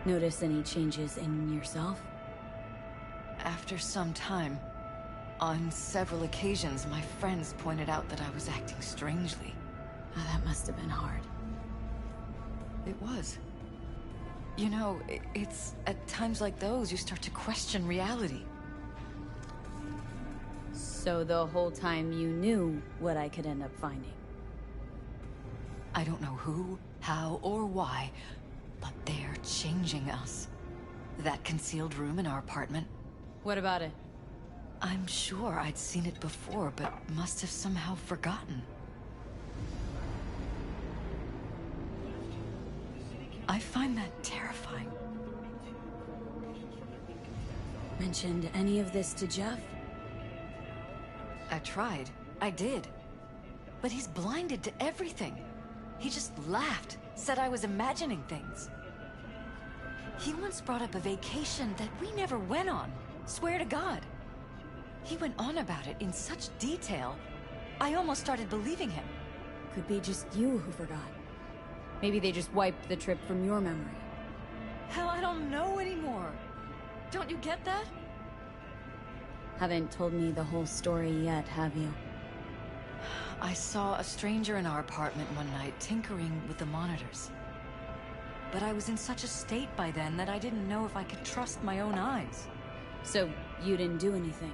Notice any changes in yourself? After some time, on several occasions, my friends pointed out that I was acting strangely. Oh, that must have been hard. It was. You know, it's at times like those you start to question reality. So the whole time you knew what I could end up finding? I don't know who, how, or why, but they're changing us. That concealed room in our apartment. What about it? I'm sure I'd seen it before, but must have somehow forgotten. I find that terrifying. Mentioned any of this to Jeff? I tried. I did. But he's blinded to everything. He just laughed, said I was imagining things. He once brought up a vacation that we never went on. Swear to God. He went on about it in such detail, I almost started believing him. Could be just you who forgot. Maybe they just wiped the trip from your memory. Hell, I don't know anymore. Don't you get that? Haven't told me the whole story yet, have you? I saw a stranger in our apartment one night tinkering with the monitors. But I was in such a state by then that I didn't know if I could trust my own eyes. So, you didn't do anything?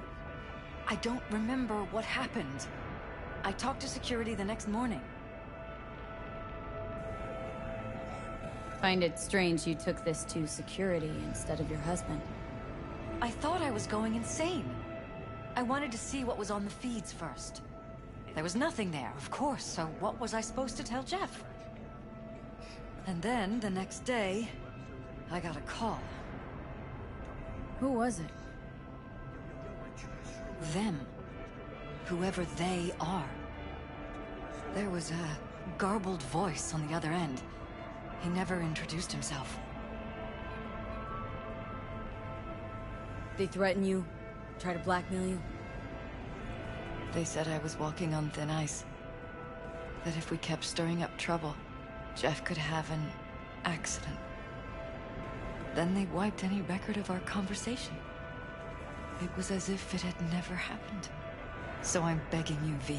I don't remember what happened. I talked to security the next morning. Find it strange you took this to security instead of your husband. I thought I was going insane. I wanted to see what was on the feeds first. There was nothing there, of course, so what was I supposed to tell Jeff? And then, the next day, I got a call. Who was it? Them. Whoever they are. There was a garbled voice on the other end. He never introduced himself. They threaten you? Try to blackmail you? They said I was walking on thin ice. That if we kept stirring up trouble, Jeff could have an accident. Then they wiped any record of our conversation. It was as if it had never happened. So I'm begging you, V.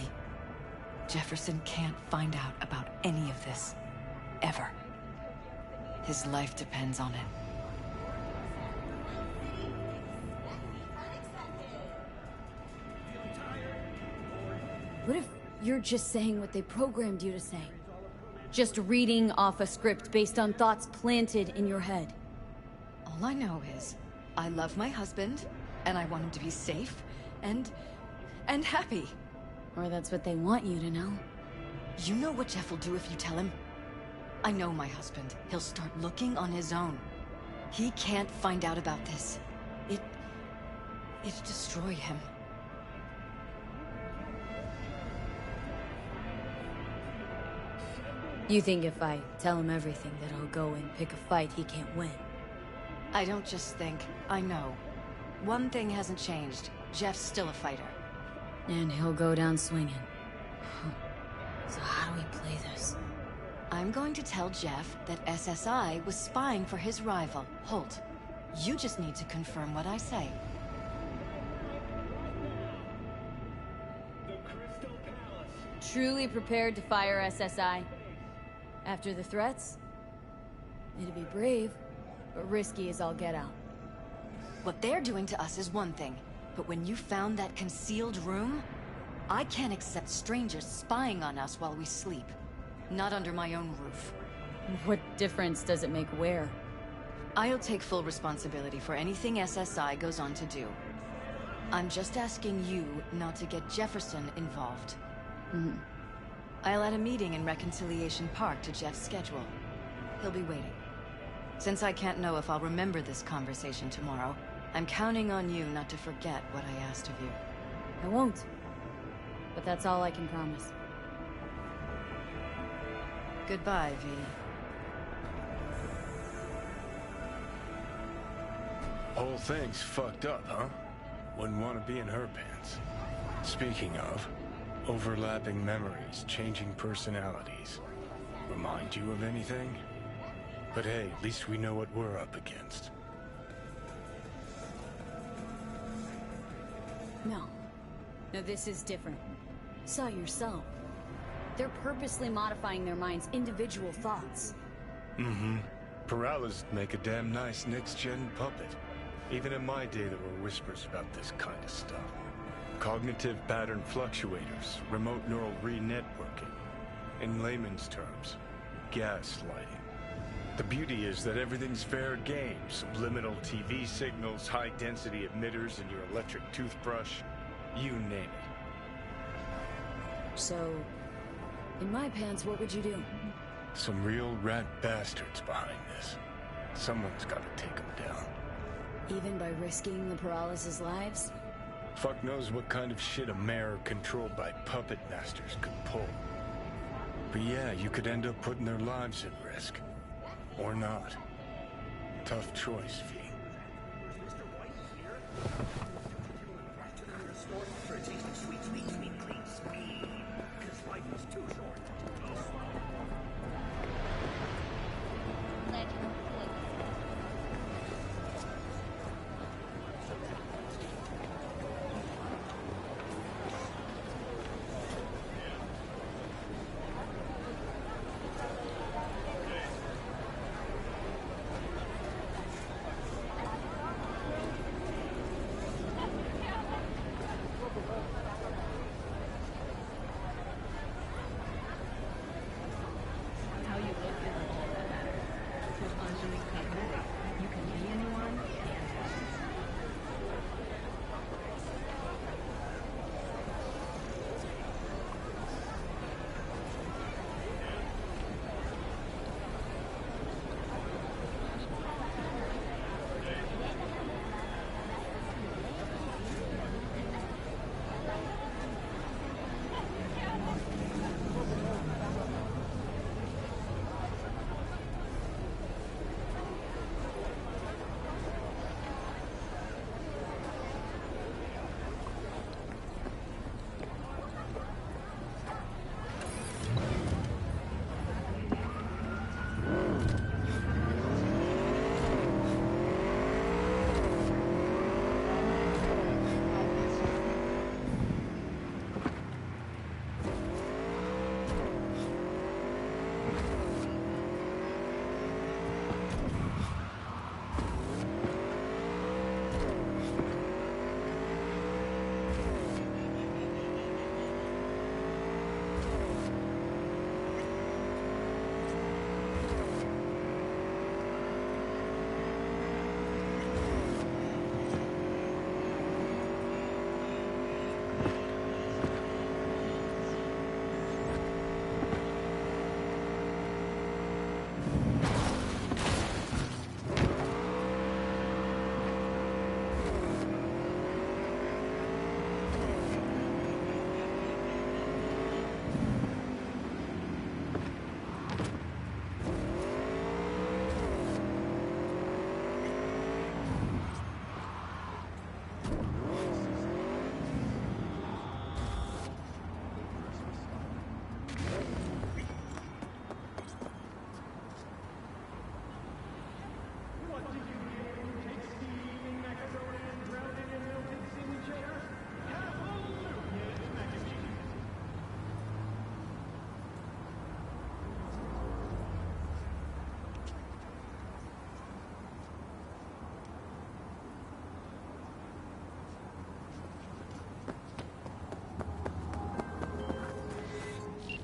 Jefferson can't find out about any of this. Ever. His life depends on it. What if you're just saying what they programmed you to say? Just reading off a script based on thoughts planted in your head? All I know is, I love my husband, and I want him to be safe, and happy. Or that's what they want you to know. You know what Jeff will do if you tell him? I know my husband. He'll start looking on his own. He can't find out about this. It'd destroy him. You think if I tell him everything that he'll go and pick a fight he can't win? I don't just think, I know. One thing hasn't changed. Jeff's still a fighter. And he'll go down swinging. So how do we play this? I'm going to tell Jeff that SSI was spying for his rival, Holt. You just need to confirm what I say. Truly prepared to fire SSI? After the threats? It'd be brave, but risky as all get out. What they're doing to us is one thing, but when you found that concealed room, I can't accept strangers spying on us while we sleep. Not under my own roof. What difference does it make where? I'll take full responsibility for anything SSI goes on to do. I'm just asking you not to get Jefferson involved. Mm-hmm. I'll add a meeting in Reconciliation Park to Jeff's schedule. He'll be waiting. Since I can't know if I'll remember this conversation tomorrow, I'm counting on you not to forget what I asked of you. I won't. But that's all I can promise. Goodbye, V. Whole thing's fucked up, huh? Wouldn't want to be in her pants. Speaking of, overlapping memories, changing personalities. Remind you of anything? But hey, at least we know what we're up against. No. No, this is different. Saw yourself. They're purposely modifying their minds' individual thoughts. Mm-hmm. Paralysis make a damn nice next-gen puppet. Even in my day, there were whispers about this kind of stuff. Cognitive pattern fluctuators, remote neural re-networking. In layman's terms, gaslighting. The beauty is that everything's fair game. Subliminal TV signals, high-density emitters in your electric toothbrush. You name it. So, in my pants, what would you do? Some real rat bastards behind this. Someone's gotta take them down. Even by risking the paralysis lives? Fuck knows what kind of shit a mayor controlled by puppet masters could pull. But yeah, you could end up putting their lives at risk. Or not. Tough choice, V.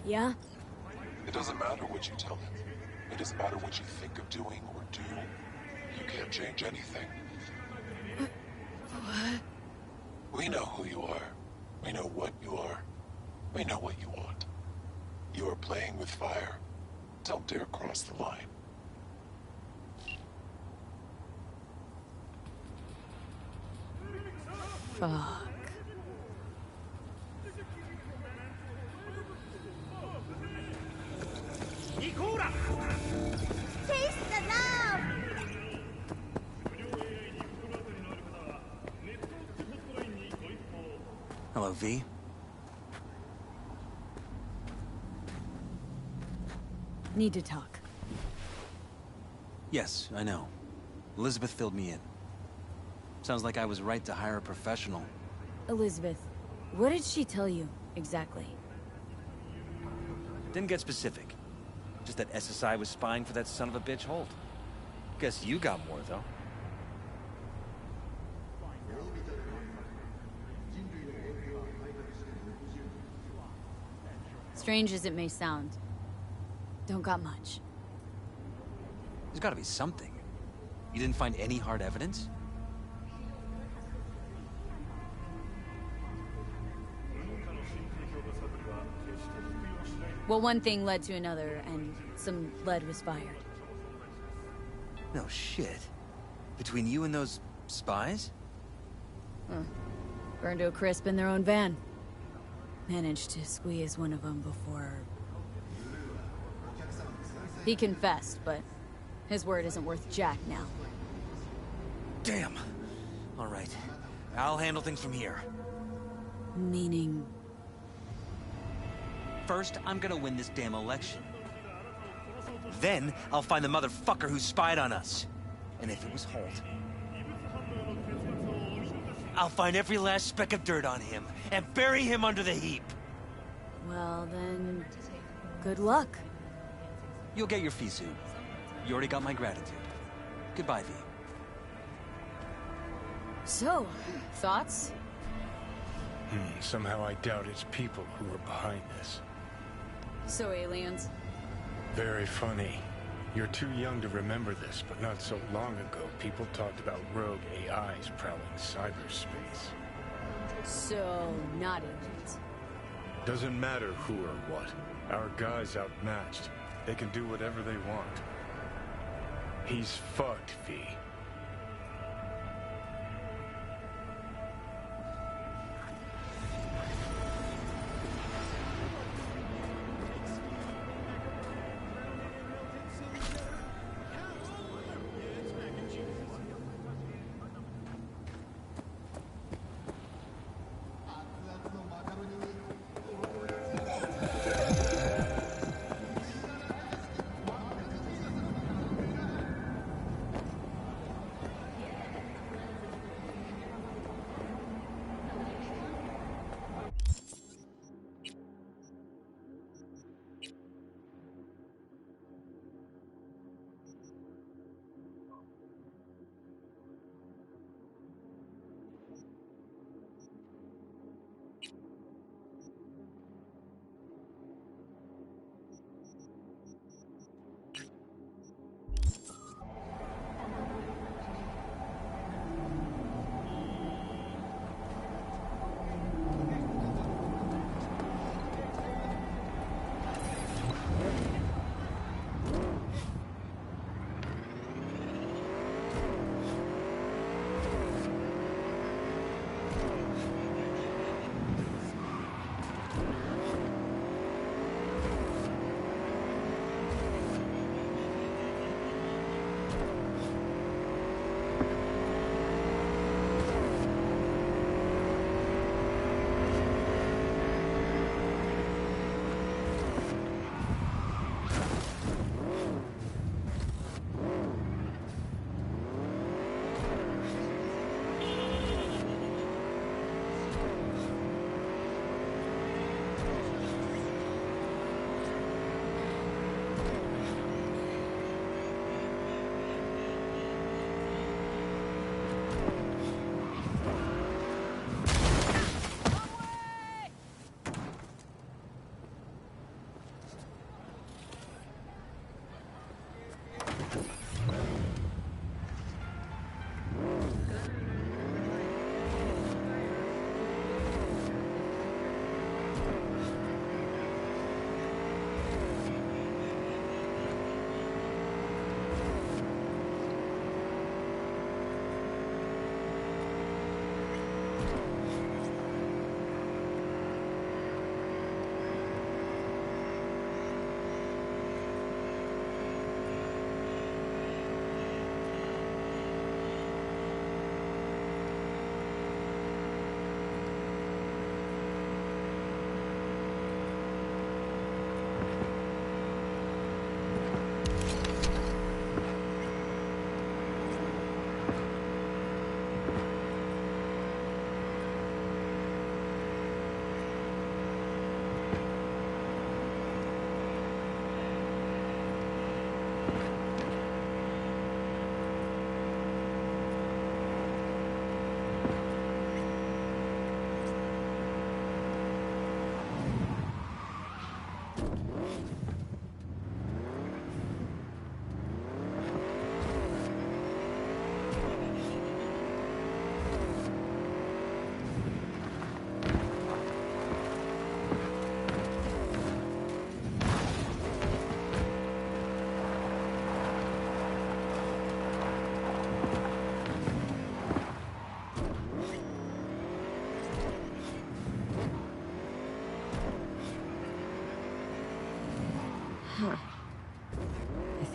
Yeah? It doesn't matter what you tell him. It doesn't matter what you think of doing or do. You can't change anything. What? We know who you are. We know what you are. We know what you want. You are playing with fire. Don't dare cross the line. Fuck. Taste the love! Hello, V. Need to talk. Yes, I know. Elizabeth filled me in. Sounds like I was right to hire a professional. Elizabeth, what did she tell you, exactly? Didn't get specific. Just that SSI was spying for that son of a bitch Holt. Guess you got more, though. Strange as it may sound, don't got much. There's gotta be something. You didn't find any hard evidence? Well, one thing led to another, and some lead was fired. No shit. Between you and those spies? Burned to a crisp in their own van. Managed to squeeze one of them before... He confessed, but his word isn't worth jack now. Damn. All right. I'll handle things from here. Meaning... First, I'm gonna win this damn election. Then, I'll find the motherfucker who spied on us. And if it was Holt, I'll find every last speck of dirt on him and bury him under the heap. Well, then... good luck. You'll get your fee soon. You already got my gratitude. Goodbye, V. So, thoughts? Somehow I doubt it's people who are behind this. So aliens? Very funny. You're too young to remember this, but not so long ago, people talked about rogue AIs prowling cyberspace. So, not aliens. Doesn't matter who or what. Our guy's outmatched. They can do whatever they want. He's fucked, V.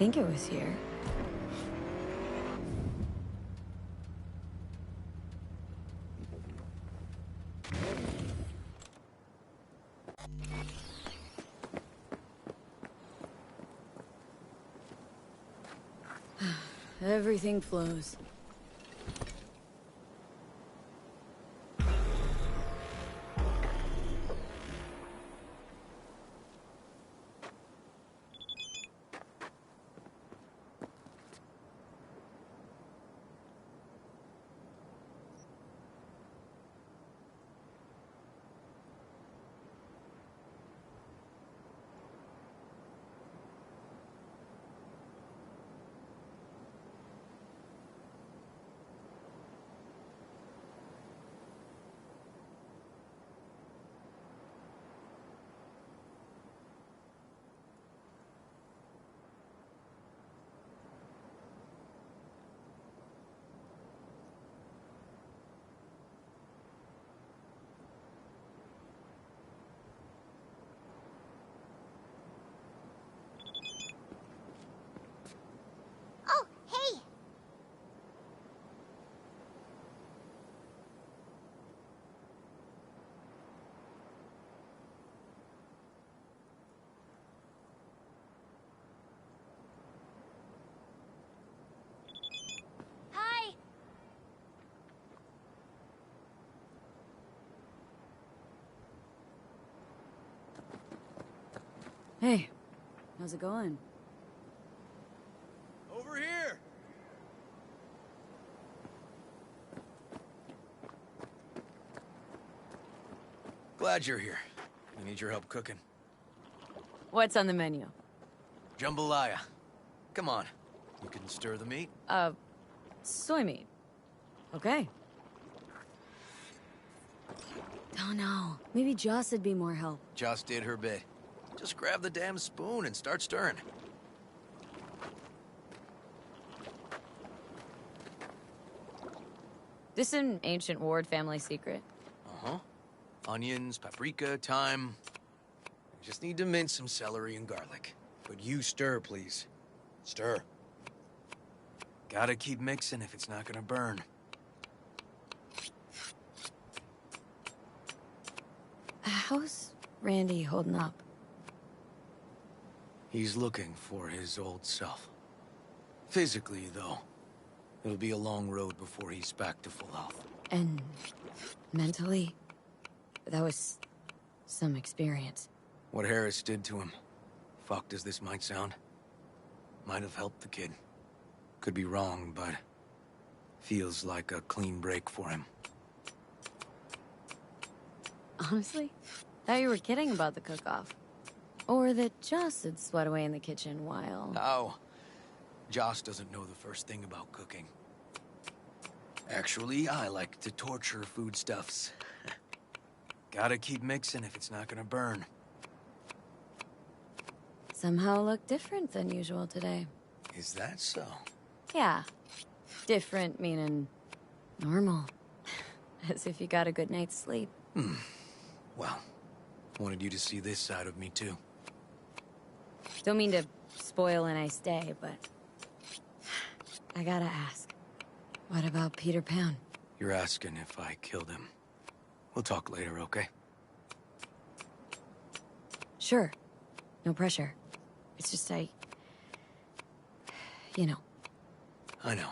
think it was here. Everything flows. Oh, hey! Hi! Hey, how's it going? Over here! Glad you're here. We need your help cooking. What's on the menu? Jambalaya. Come on. You can stir the meat? Soy meat. Okay. Don't know. Maybe Joss would be more help. Joss did her bit. Just grab the damn spoon and start stirring. This an ancient Ward family secret. Uh-huh. Onions, paprika, thyme. You just need to mince some celery and garlic. But you stir, please. Stir. Gotta keep mixing if it's not gonna burn. How's Randy holding up? He's looking for his old self. Physically, though. It'll be a long road before he's back to full health. And mentally? That was some experience. What Harris did to him, fucked as this might sound, might have helped the kid. Could be wrong, but feels like a clean break for him. Honestly, thought you were kidding about the cook-off. Or that Joss had sweat away in the kitchen while... Oh, Joss doesn't know the first thing about cooking. Actually, I like to torture foodstuffs. Gotta keep mixing if it's not gonna burn. Somehow look different than usual today. Is that so? Yeah. Different meaning normal. As if you got a good night's sleep. Well, wanted you to see this side of me too. Don't mean to spoil a nice day, but... I gotta ask. What about Peter Pan? You're asking if I killed him. We'll talk later, okay? Sure. No pressure. It's just you know. I know.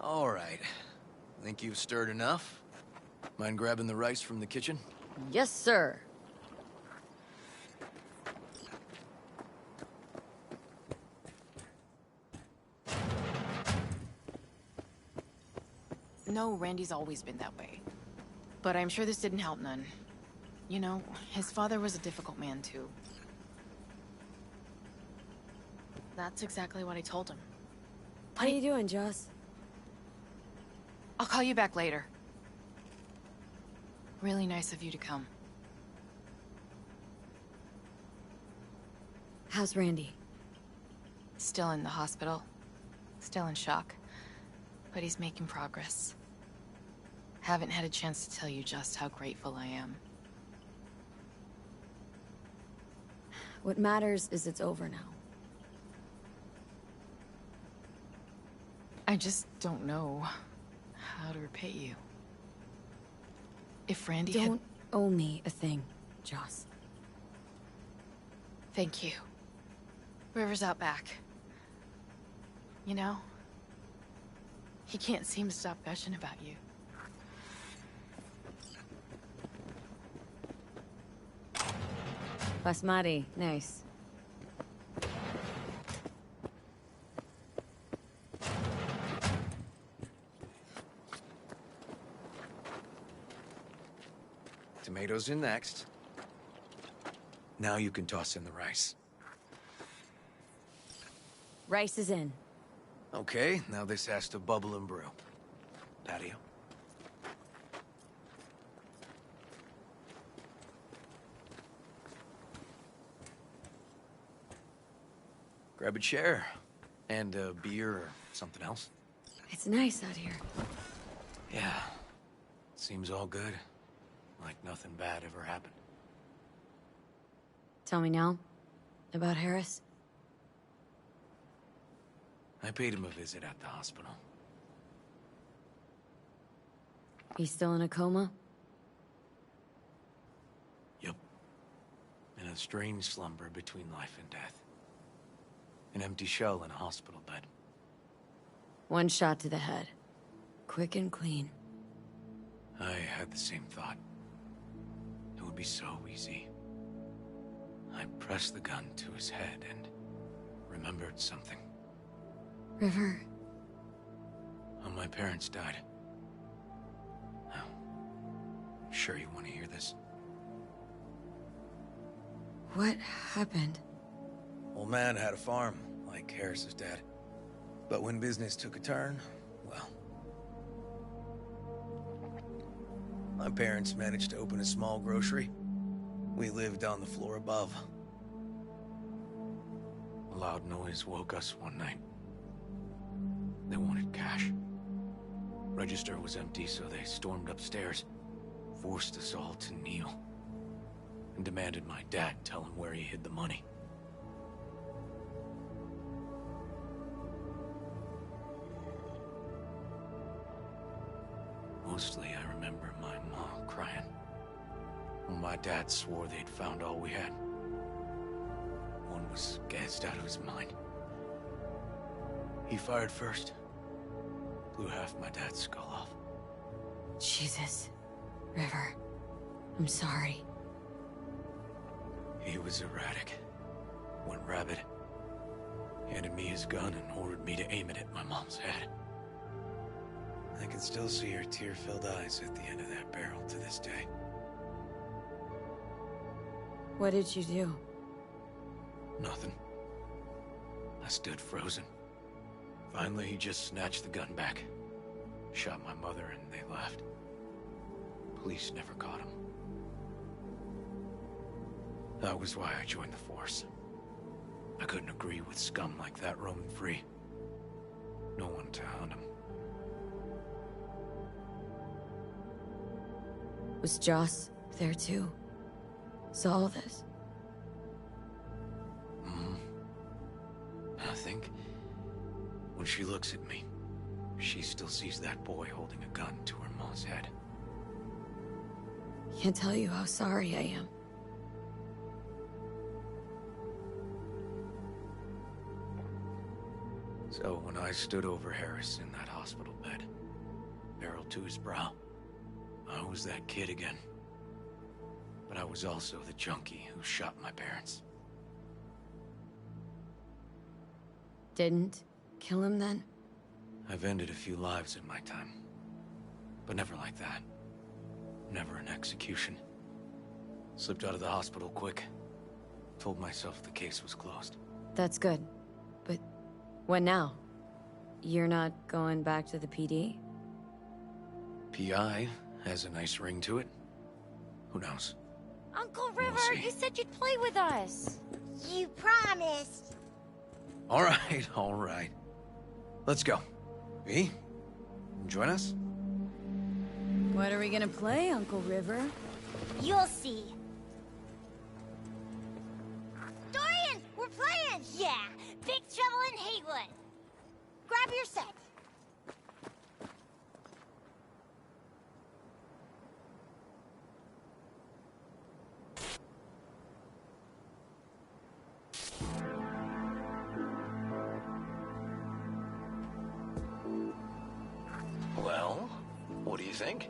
All right. Think you've stirred enough? Mind grabbing the rice from the kitchen? Yes, sir. No, Randy's always been that way. But I'm sure this didn't help none. You know, his father was a difficult man, too. That's exactly what I told him. What are you doing, Joss? I'll call you back later. Really nice of you to come. How's Randy? Still in the hospital. Still in shock. But he's making progress. Haven't had a chance to tell you just how grateful I am. What matters is it's over now. I just don't know how to repay you. If Randy Don't owe me a thing, Joss. Thank you. River's out back. You know, he can't seem to stop gushing about you. Basmati, nice. Tomatoes in next. Now you can toss in the rice. Rice is in. Okay, now this has to bubble and brew. Patio. Grab a chair. And a beer or something else. It's nice out here. Yeah. Seems all good. Like nothing bad ever happened. Tell me now, about Harris? I paid him a visit at the hospital. He's still in a coma? Yep. In a strange slumber between life and death. An empty shell in a hospital bed. One shot to the head. Quick and clean. I had the same thought. It would be so easy. I pressed the gun to his head and remembered something. River. How my parents died. Now, I'm sure you want to hear this. What happened? Old man had a farm, like Harris's dad. But when business took a turn, well... My parents managed to open a small grocery. We lived on the floor above. A loud noise woke us one night. They wanted cash. Register was empty, so they stormed upstairs, forced us all to kneel, and demanded my dad tell him where he hid the money. Mostly, I remember my mom crying. When my dad swore they'd found all we had. One was gassed out of his mind. He fired first. Blew half my dad's skull off. Jesus. River. I'm sorry. He was erratic. Went rabid. Handed me his gun and ordered me to aim it at my mom's head. I can still see her tear-filled eyes at the end of that barrel to this day. What did you do? Nothing. I stood frozen. Finally, he just snatched the gun back. Shot my mother and they left. Police never caught him. That was why I joined the force. I couldn't agree with scum like that roaming free. No one to hound him. Was Joss there too? Saw all this? I think when she looks at me, she still sees that boy holding a gun to her mom's head. Can't tell you how sorry I am. So when I stood over Harris in that hospital bed, barrel to his brow, I was that kid again. But I was also the junkie who shot my parents. Didn't kill him then? I've ended a few lives in my time. But never like that. Never an execution. Slipped out of the hospital quick. Told myself the case was closed. That's good. But what now? You're not going back to the PD? PI has a nice ring to it. Who knows? Uncle We'll River, see. you said you'd play with us. You promised. All right, all right. Let's go. V, join us? What are we gonna play, Uncle River? You'll see. Door plan! Yeah, big trouble in Haywood. Grab your set. Well, what do you think?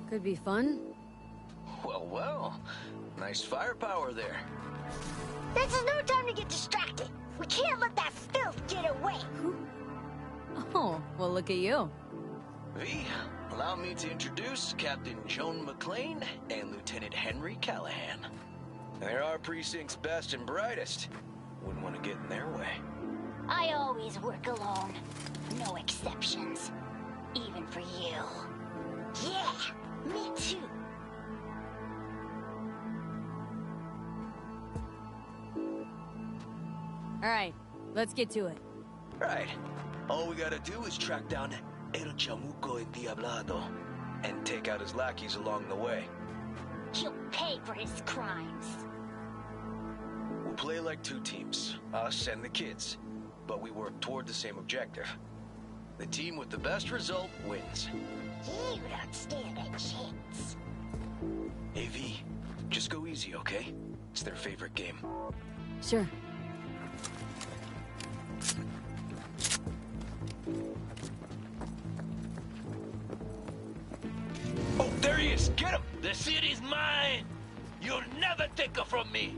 Could be fun. Well, well. Nice firepower there. This is no time to get distracted. We can't let that filth get away. Oh, well, look at you. V, allow me to introduce Captain Joan McClane and Lieutenant Henry Callahan. They're our precinct's best and brightest. Wouldn't want to get in their way. I always work alone. No exceptions. Even for you. Yeah, me too. All right, let's get to it. Right. All we gotta do is track down El Chamuco Endiablado and take out his lackeys along the way. He'll pay for his crimes. We'll play like two teams, us and the kids, but we work toward the same objective. The team with the best result wins. You don't stand a chance. Hey V, just go easy, okay? It's their favorite game. Sure. Oh, there he is! Get him! The city's mine! You'll never take her from me!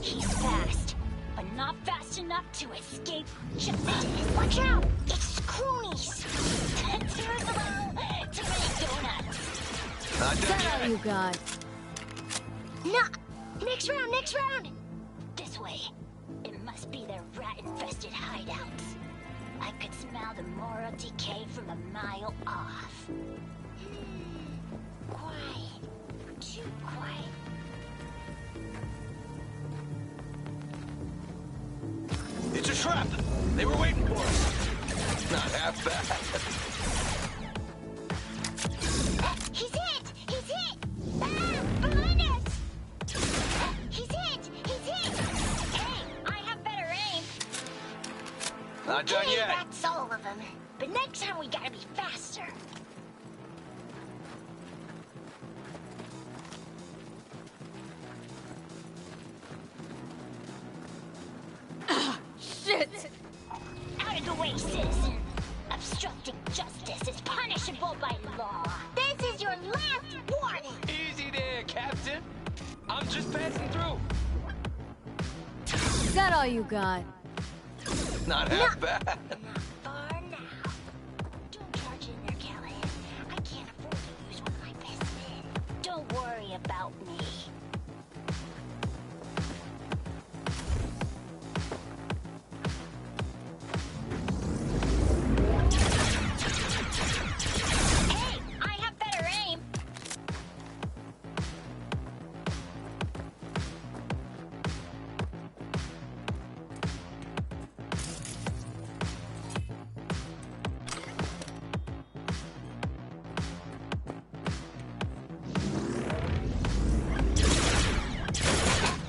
He's fast, but not fast enough to escape justice. Watch out! It's cronies! Too slow to make donuts. Not Is done that all yet. you got? No! Next round, next round! This way. It must be their rat-infested hideouts. I could smell the moral decay from a mile off. Quiet. Too quiet. It's a trap! They were waiting for us. Not half bad. He's hit! He's hit! Ah! Behind us! He's hit! He's hit! Hey, I have better aim. Not done Okay, yet. that's all of them. But next time we gotta be faster. Shit! Out of the way, citizen. Obstructing justice is punishable by law. This is your last warning. Easy there, Captain. I'm just passing through. Is that all you got? Not half bad. Not far now. Don't charge in there, Callahan. I can't afford to lose one of my best men. Don't worry about me. Hey, I have better aim.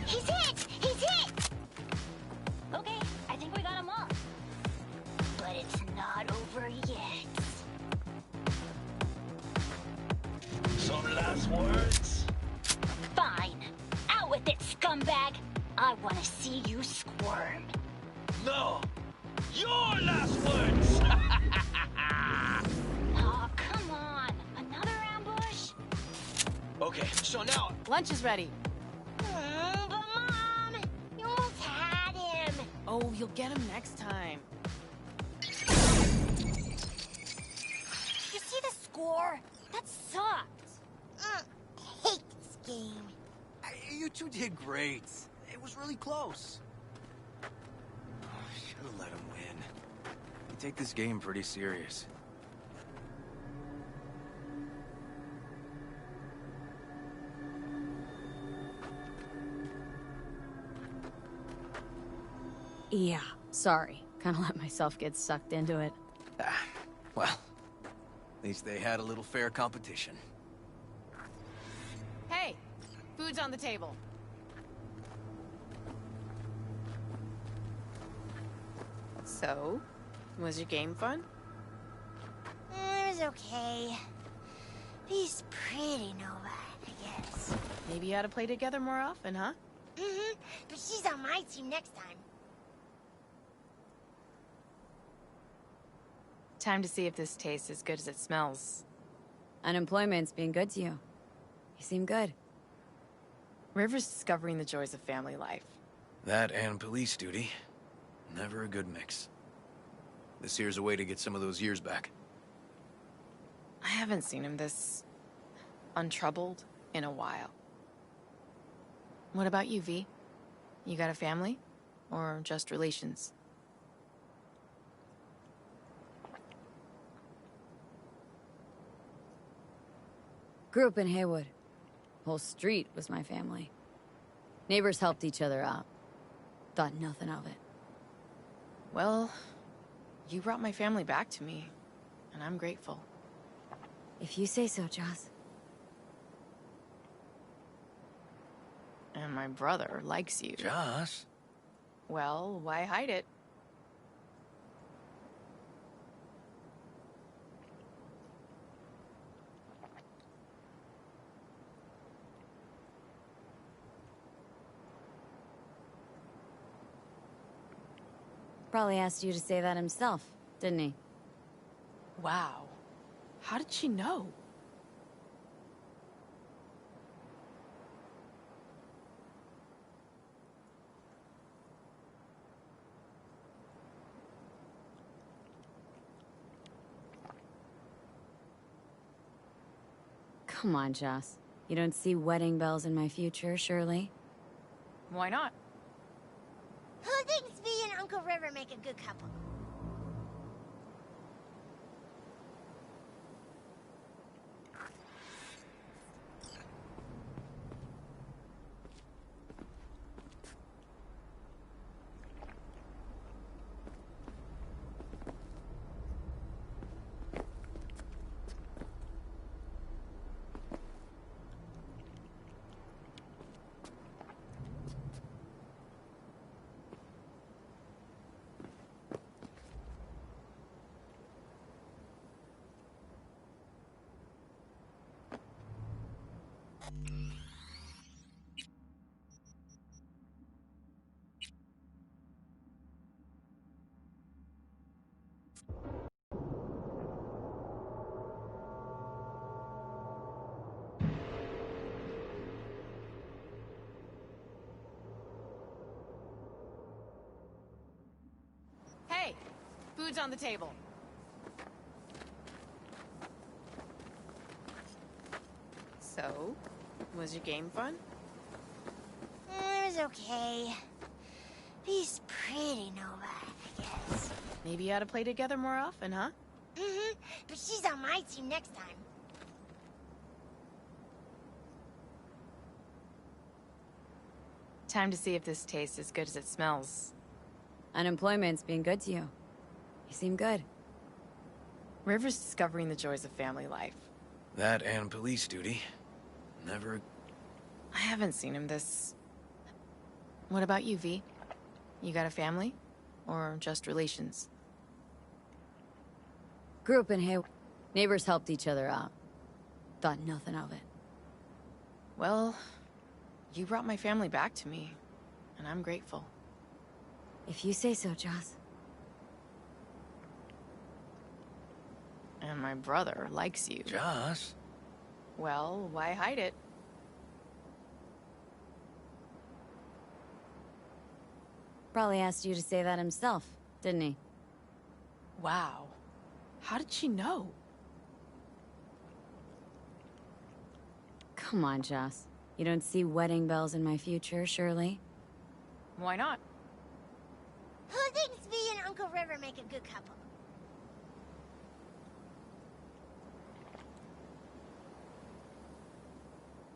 He's hit! He's hit! Okay, I think we got him all. But it's not over yet. Some last words? Fine. Out with it, scumbag. I want to see you squirm. No. Your last words! Oh, come on. Another ambush? Okay, so now Lunch is ready. But Mom, you almost had him. Oh, you'll get him next time. You see the score? That sucked. Hate this game. you two did great. It was really close. Should have let him win. You take this game pretty serious. Yeah, sorry. Kinda let myself get sucked into it. Well, at least they had a little fair competition. Food's on the table. So, was your game fun? It was okay. He's pretty Nova, I guess. Maybe you ought to play together more often, huh? Mm-hmm. But she's on my team next time. Time to see if this tastes as good as it smells. Unemployment's being good to you. You seem good. River's discovering the joys of family life. That and police duty. Never a good mix. This here's a way to get some of those years back. I haven't seen him this untroubled in a while. What about you, V? You got a family? Or just relations? Grew up in Haywood. Whole street was my family. Neighbors helped each other out. Thought nothing of it. Well, you brought my family back to me, and I'm grateful. If you say so, Joss. And my brother likes you. Joss? Well, why hide it? Probably asked you to say that himself, didn't he? Wow. How did she know? Come on, Joss. You don't see wedding bells in my future, surely? Why not? Who thinks V and Uncle River make a good couple? Hey! Food's on the table. So, was your game fun? It was okay. He's pretty Nova, I guess. Maybe you ought to play together more often, huh? Mm-hmm. But she's on my team next time. Time to see if this tastes as good as it smells. Unemployment's being good to you. You seem good. River's discovering the joys of family life. That and police duty. Never... I haven't seen him this... What about you, V? You got a family? Or just relations? Grew up in Haywood. Neighbors helped each other out. Thought nothing of it. Well, you brought my family back to me, and I'm grateful. If you say so, Joss. And my brother likes you. Joss? Well, why hide it? Probably asked you to say that himself, didn't he? Wow. How did she know? Come on, Joss. You don't see wedding bells in my future, surely? Why not? Who thinks V and Uncle River make a good couple?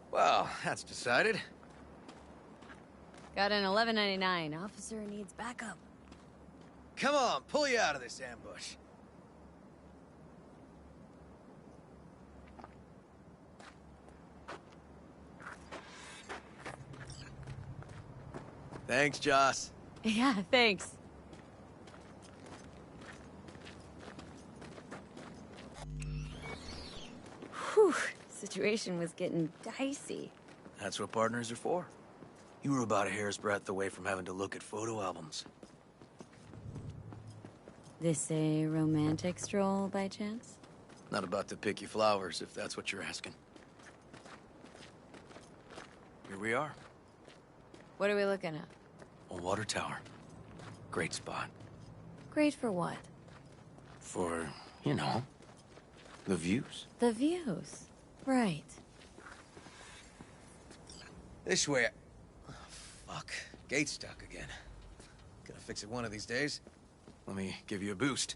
Well, that's decided. Got an 1199. Officer needs backup. Come on, pull you out of this ambush. Thanks, Joss. Yeah, thanks. Whew, situation was getting dicey. That's what partners are for. You were about a hair's breadth away from having to look at photo albums. This a romantic stroll by chance? Not about to pick you flowers, if that's what you're asking. Here we are. What are we looking at? A water tower. Great spot. Great for what? For, you know, the views. The views. Right. This way. Oh, fuck. Gate's stuck again. Gonna fix it one of these days. Let me give you a boost.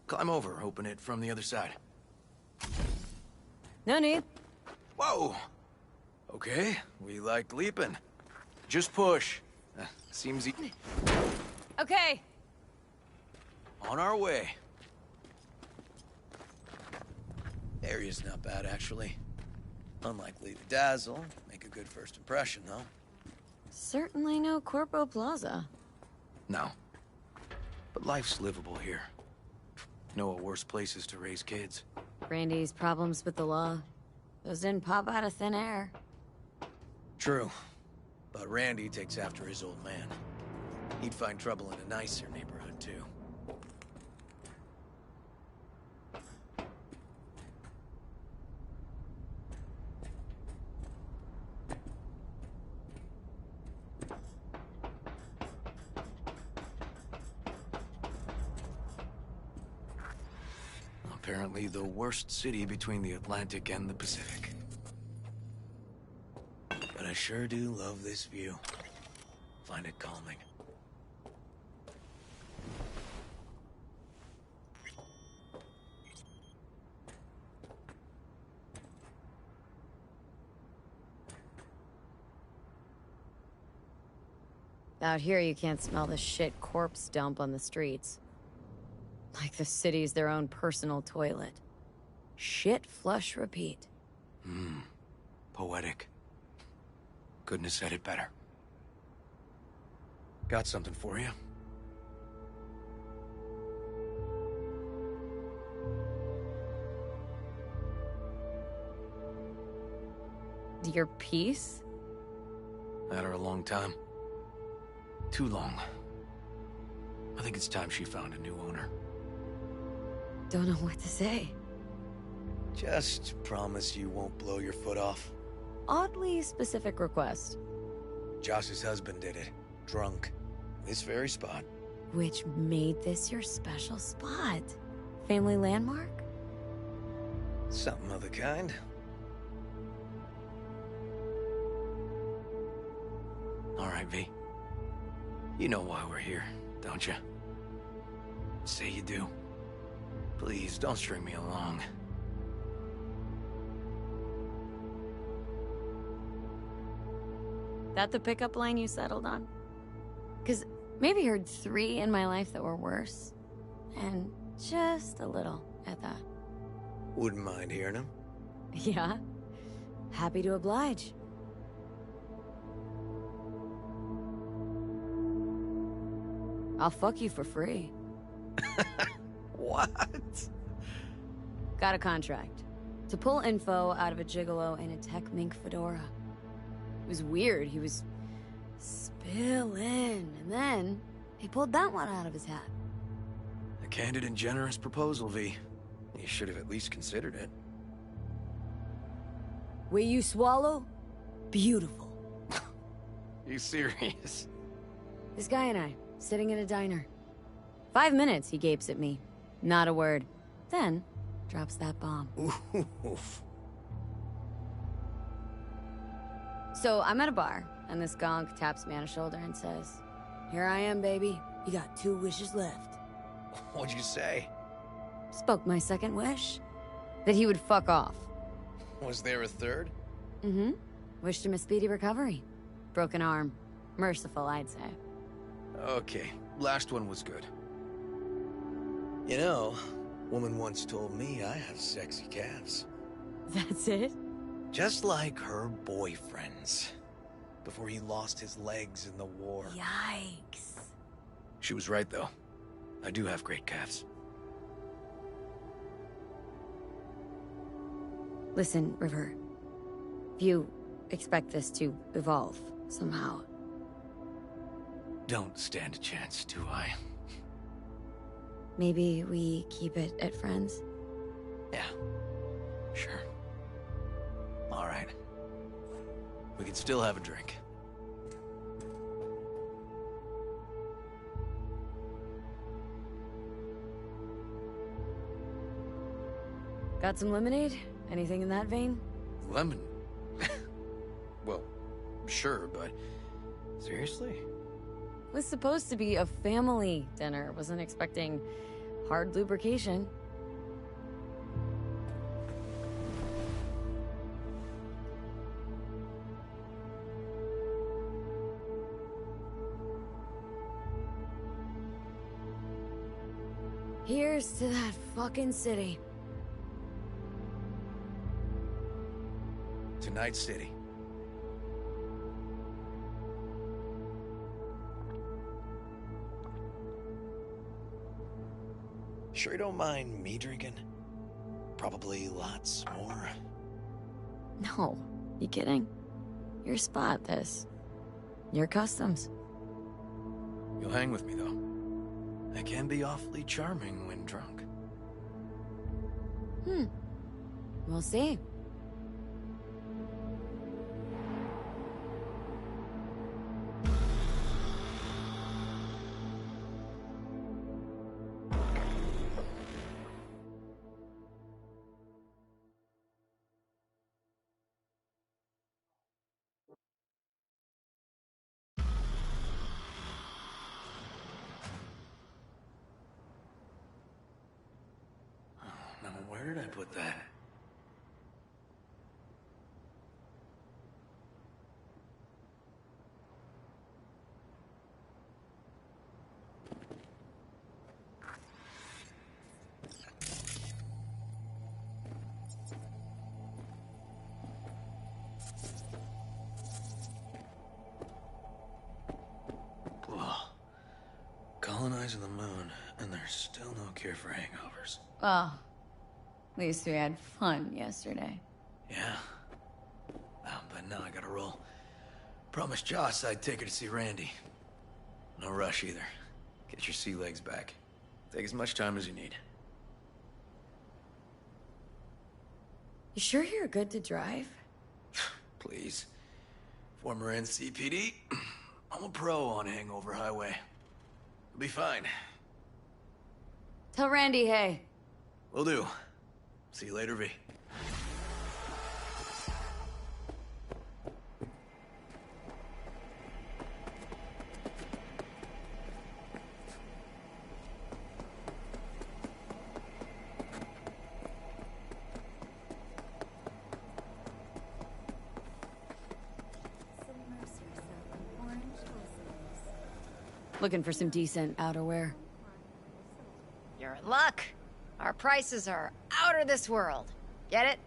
Climb over, open it from the other side. No need. Whoa! Okay, we like leaping. Just push. Seems easy. Okay. On our way. Area's not bad, actually. Unlikely to dazzle. Make a good first impression, though. Certainly no Corpo Plaza. No. But life's livable here. Know of worse places to raise kids. Randy's problems with the law. Those didn't pop out of thin air. True. But Randy takes after his old man. He'd find trouble in a nicer neighborhood, too. Apparently the worst city between the Atlantic and the Pacific. But I sure do love this view. Find it calming. Out here, you can't smell the shit corpse dump on the streets. Like the city's their own personal toilet. Shit, flush, repeat. Poetic. Couldn't have said it better. Got something for you. Your piece? Had her a long time. Too long. I think it's time she found a new owner. Don't know what to say. Just promise you won't blow your foot off. Oddly specific request. Josh's husband did it. Drunk. This very spot. Which made this your special spot? Family landmark? Something of the kind. All right, V. You know why we're here, don't you? Say you do. Please, don't string me along. That the pickup line you settled on? 'Cause maybe heard 3 in my life that were worse. And just a little at that. Wouldn't mind hearing him. Yeah? Happy to oblige. I'll fuck you for free. What? Got a contract. To pull info out of a gigolo in a tech mink fedora. It was weird. He was spilling. And then he pulled that one out of his hat. A candid and generous proposal, V. You should have at least considered it. Way you swallow? Beautiful. You serious? This guy and I, sitting in a diner. 5 minutes, he gapes at me. Not a word. Then, drops that bomb. Oof. So, I'm at a bar, and this gonk taps me on the shoulder and says, "Here I am, baby. You got 2 wishes left." What'd you say? Spoke my second wish. That he would fuck off. Was there a third? Mm-hmm. Wished him a speedy recovery. Broken arm. Merciful, I'd say. Okay, last one was good. You know, woman once told me I have sexy calves. That's it? Just like her boyfriends. before he lost his legs in the war. Yikes. She was right, though. I do have great calves. Listen, River. If you expect this to evolve somehow. Don't stand a chance, do I? Maybe we keep it at friends? Yeah, sure. All right. We can still have a drink. Got some lemonade? Anything in that vein? Lemon? Well, sure, but... seriously? It was supposed to be a family dinner. Wasn't expecting hard lubrication. Here's to that fucking city. To Night City. Sure you don't mind me drinking? Probably lots more. No, you kidding? Your spot, this. Your customs. You'll hang with me, though. I can be awfully charming when drunk. We'll see. Now, where did I put that? Ugh. Colonizing the moon, and there's still no cure for hangovers. Well, at least we had fun yesterday. Yeah. But now I gotta roll. Promised Joss I'd take her to see Randy. No rush either. Get your sea legs back. Take as much time as you need. You sure you're good to drive? Please. Former NCPD. I'm a pro on Hangover Highway. It'll be fine. Tell Randy, hey. Will do. See you later, V. Looking for some decent outerwear. You're in luck. Our prices are out of this world. Get it?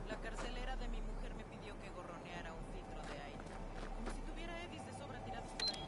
La carcelera de mi mujer me pidió que gorroneara un filtro de aire. Como si tuviera eddies de sobra tirados por ahí.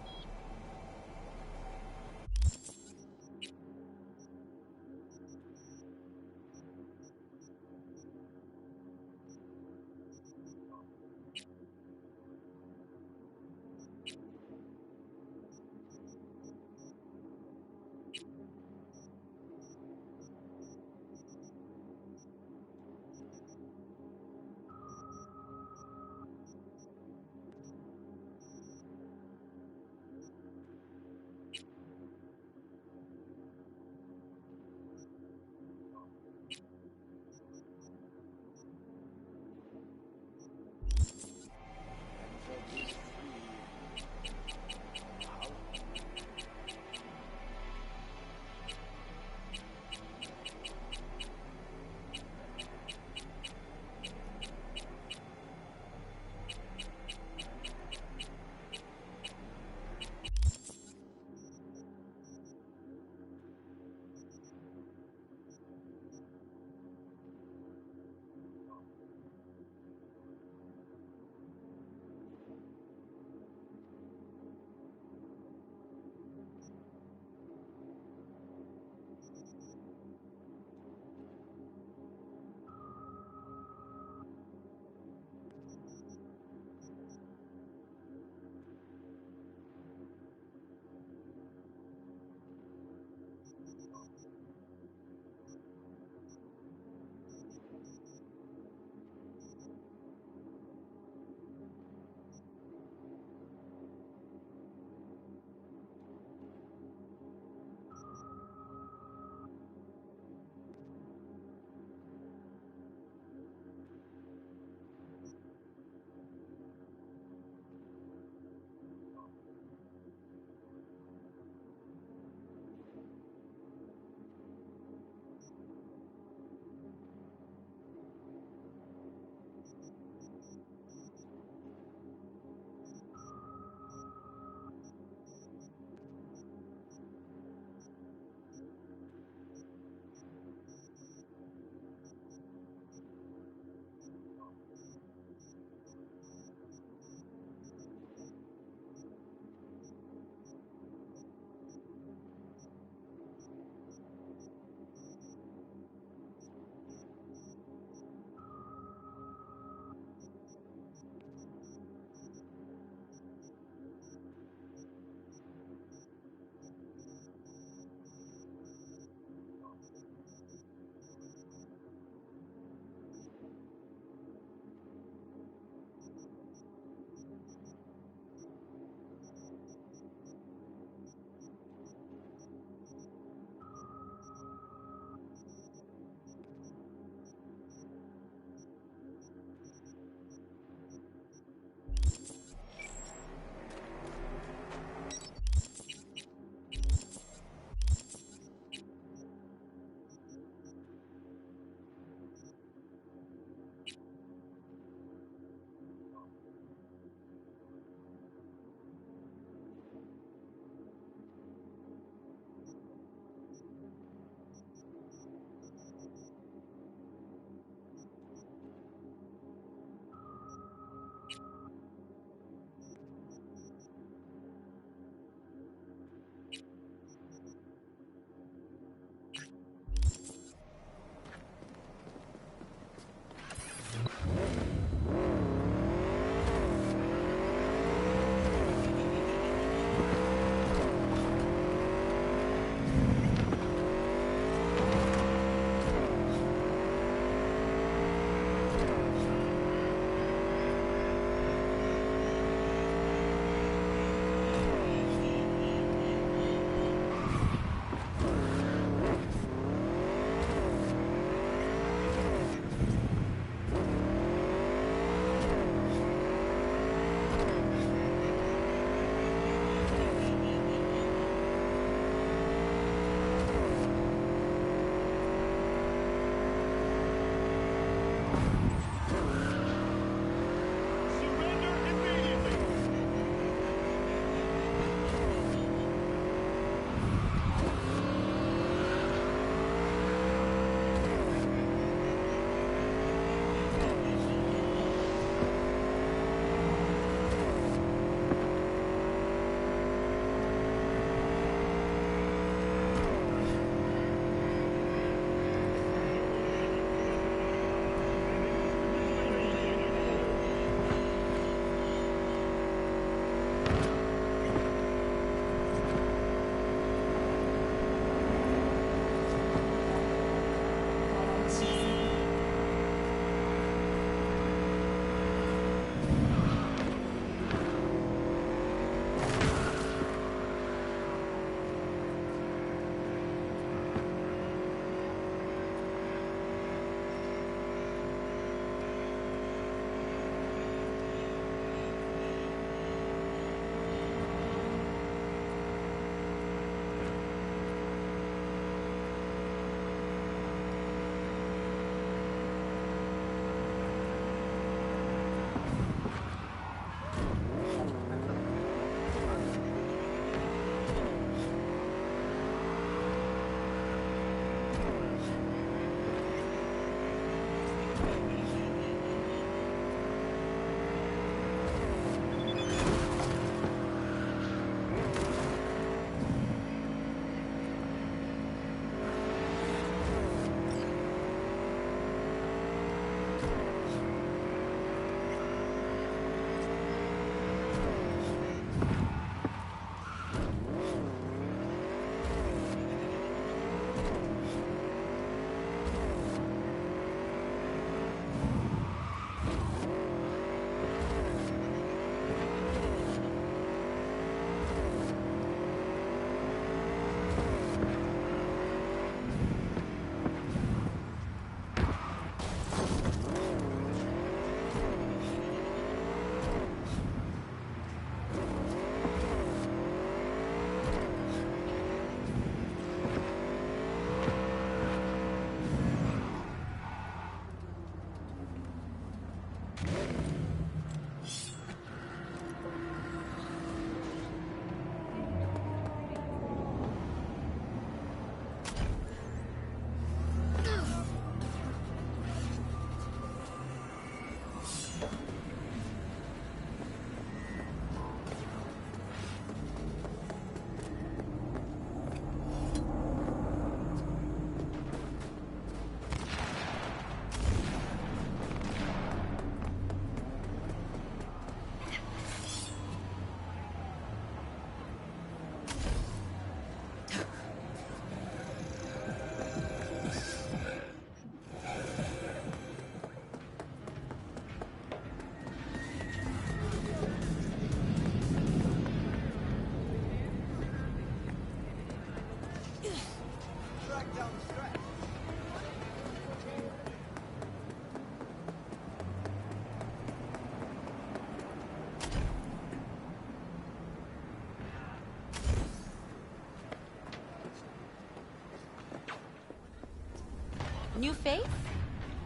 New face?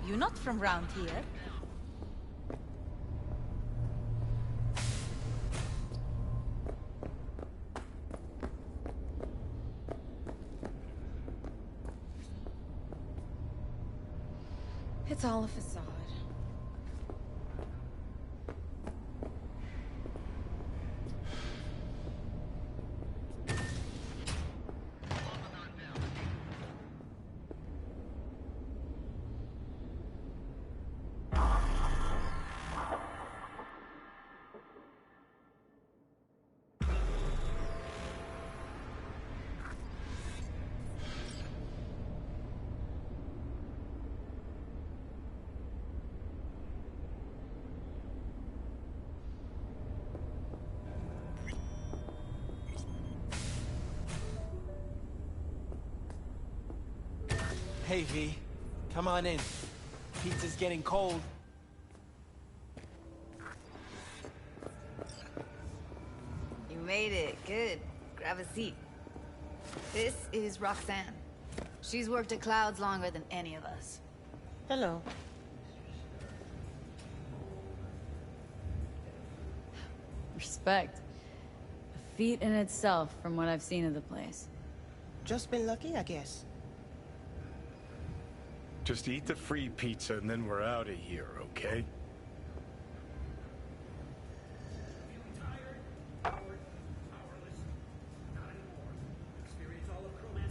You not from round here. It's all a facade. Hey, V. Come on in. Pizza's getting cold. You made it. Good. Grab a seat. This is Roxanne. She's worked at Clouds longer than any of us. Hello. Respect. A feat in itself from what I've seen of the place. Just been lucky, I guess. Just eat the free pizza and then we're out of here, okay?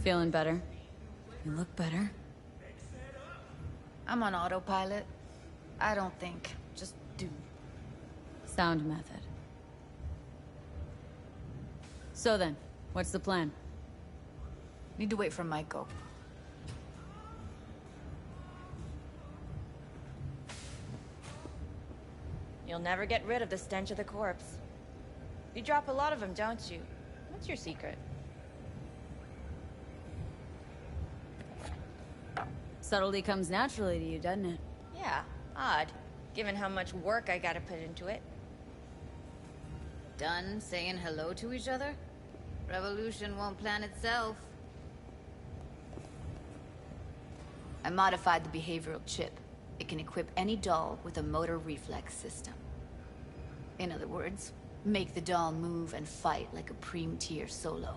Feeling better? You look better. I'm on autopilot. I don't think. Just do. Sound method. So then, what's the plan? Need to wait for Maiko. You'll never get rid of the stench of the corpse. You drop a lot of them, don't you? What's your secret? Subtlety comes naturally to you, doesn't it? Yeah, odd, given how much work I gotta put into it. Done saying hello to each other? Revolution won't plan itself. I modified the behavioral chip. It can equip any doll with a motor reflex system. In other words, make the doll move and fight like a Preem-tier solo.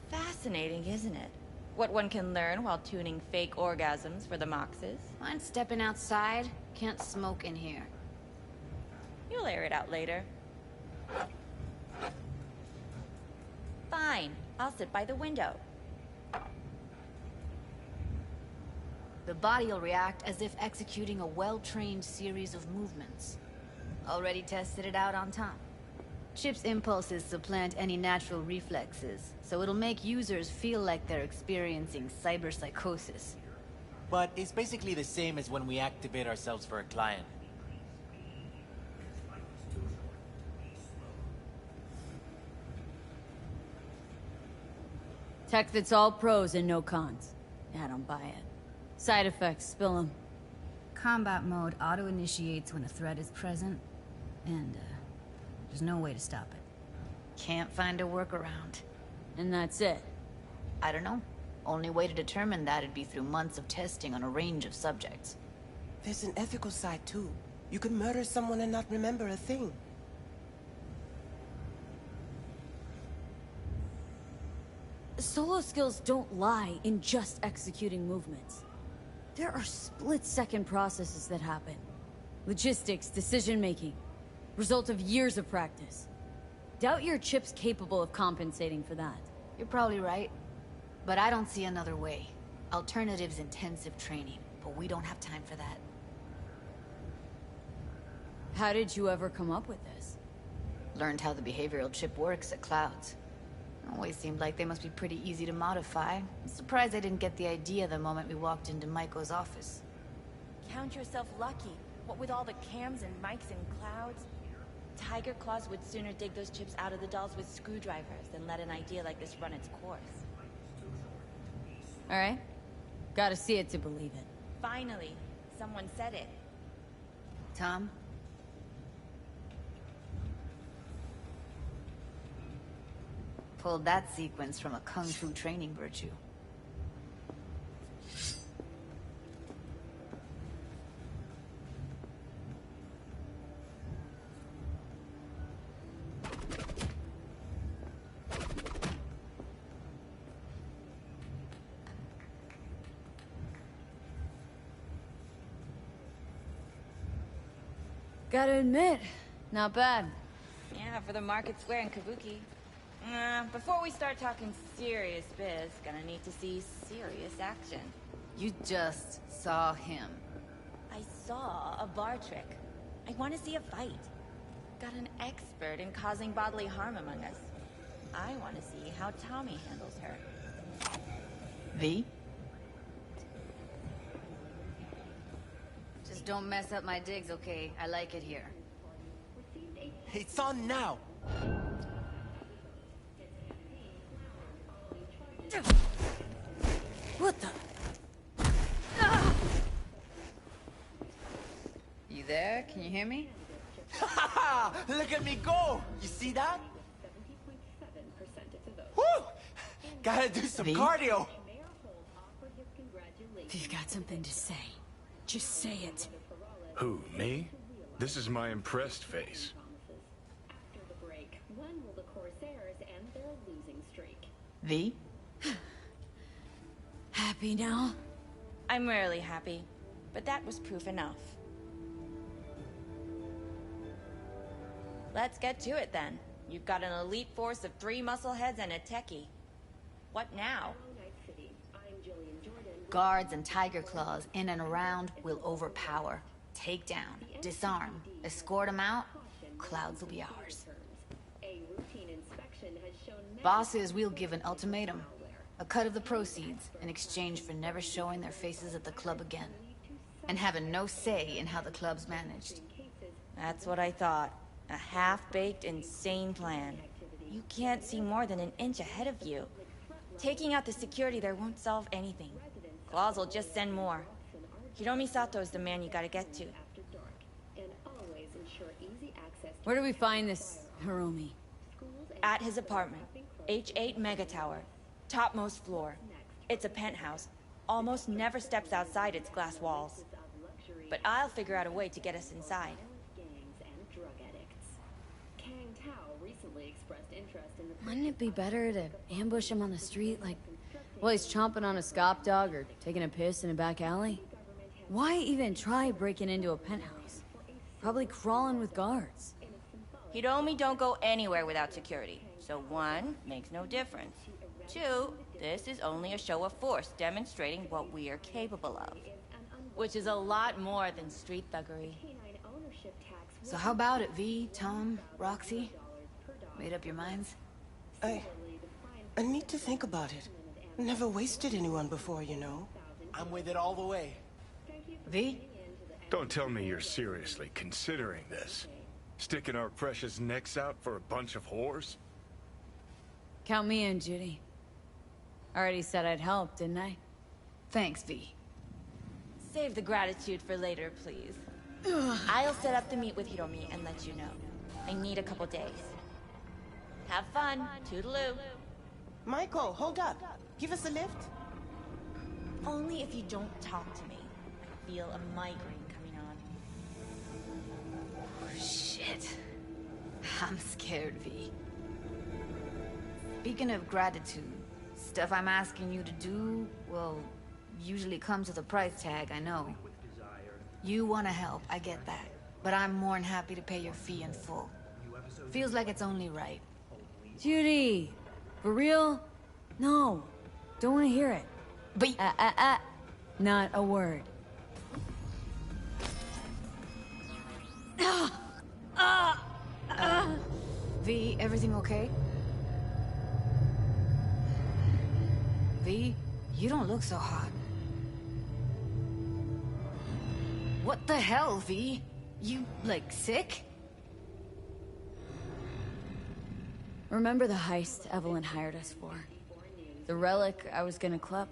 Fascinating, isn't it? What one can learn while tuning fake orgasms for the Moxes. Mind stepping outside? Can't smoke in here. You'll air it out later. Fine, I'll sit by the window. The body will react as if executing a well-trained series of movements. Already tested it out on Tom. Chip's impulses supplant any natural reflexes, so it'll make users feel like they're experiencing cyberpsychosis. But it's basically the same as when we activate ourselves for a client. Tech that's all pros and no cons. Yeah, I don't buy it. Side effects, spill them. Combat mode auto-initiates when a threat is present, and there's no way to stop it. Can't find a workaround. And that's it. I don't know. Only way to determine that would be through months of testing on a range of subjects. There's an ethical side, too. You could murder someone and not remember a thing. Solo skills don't lie in just executing movements. There are split-second processes that happen. Logistics, decision-making. Result of years of practice. Doubt your chip's capable of compensating for that. You're probably right. But I don't see another way. Alternative's intensive training, but we don't have time for that. How did you ever come up with this? Learned how the behavioral chip works at Clouds. Always seemed like they must be pretty easy to modify. I'm surprised I didn't get the idea the moment we walked into Maiko's office. Count yourself lucky. What with all the cams and mics and Clouds? Tiger Claws would sooner dig those chips out of the dolls with screwdrivers than let an idea like this run its course. Alright. Gotta see it to believe it. Finally, someone said it. Tom? Pulled that sequence from a kung fu training virtue. Gotta admit, not bad. Yeah, for the market square in Kabuki. Before we start talking serious biz, gonna need to see serious action. You just saw him. I saw a bar trick. I want to see a fight. Got an expert in causing bodily harm among us. I want to see how Tommy handles her. V? Just don't mess up my digs, okay? I like it here. It's on now. What the? You there? Can you hear me? Look at me go! You see that? Woo! Gotta do some cardio. If you've got something to say, just say it. Who, me? This is my impressed face. V? Happy now? I'm rarely happy, but that was proof enough. Let's get to it then. You've got an elite force of 3 muscleheads and a techie. What now? Guards and tiger claws in and around will overpower, take down, disarm, escort them out. Clouds will be ours. Bosses, we'll give an ultimatum. A cut of the proceeds in exchange for never showing their faces at the club again. And having no say in how the club's managed. That's what I thought. A half-baked, insane plan. You can't see more than an inch ahead of you. Taking out the security there won't solve anything. Claws will just send more. Hiromi Sato's the man you gotta get to. Where do we find this Hiromi? At his apartment. H8 Mega Tower. Topmost floor. It's a penthouse. Almost never steps outside its glass walls. But I'll figure out a way to get us inside. Wouldn't it be better to ambush him on the street, like while he's chomping on a scop dog or taking a piss in a back alley? Why even try breaking into a penthouse? Probably crawling with guards. Hiromi don't go anywhere without security. So 1, makes no difference. 2, this is only a show of force demonstrating what we are capable of. Which is a lot more than street thuggery. So how about it, V, Tom, Roxy? Made up your minds? I need to think about it. Never wasted anyone before, you know. I'm with it all the way. V? Don't tell me you're seriously considering this. Sticking our precious necks out for a bunch of whores? Count me in, Judy. Already said I'd help, didn't I? Thanks, V. Save the gratitude for later, please. I'll set up the meet with Hiromi and let you know. I need a couple days. Have fun. Toodaloo. Michael, hold up. Give us a lift. Only if you don't talk to me. I feel a migraine coming on. Oh, shit. I'm scared, V. Speaking of gratitude, stuff I'm asking you to do, well, usually comes with a price tag, I know. You want to help, I get that. But I'm more than happy to pay your fee in full. Feels like it's only right. Judy! For real? No. Don't want to hear it. But... Not a word. V, everything okay? V, you don't look so hot. What the hell, V? You, like, sick? Remember the heist Evelyn hired us for? The relic I was gonna club?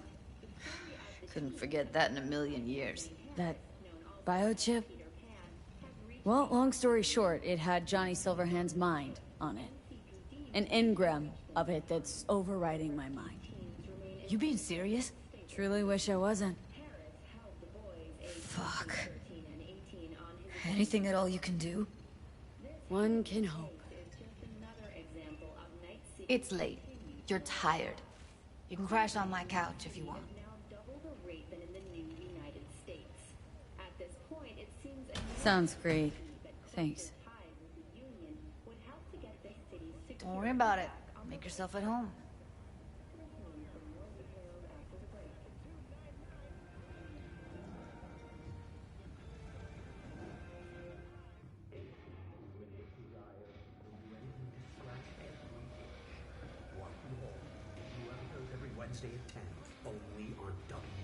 Couldn't forget that in a million years. That biochip? Well, long story short, it had Johnny Silverhand's mind on it. An engram of it that's overriding my mind. You being serious? Truly wish I wasn't. Fuck. Anything at all you can do? One can hope. It's late. You're tired. You can crash on my couch if you want. Sounds great. Thanks. Don't worry about it. Make yourself at home. Every Wednesday at 10, only on WNX.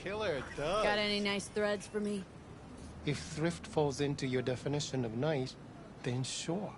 killer, duh. Got any nice threads for me? If thrift falls into your definition of nice, then sure.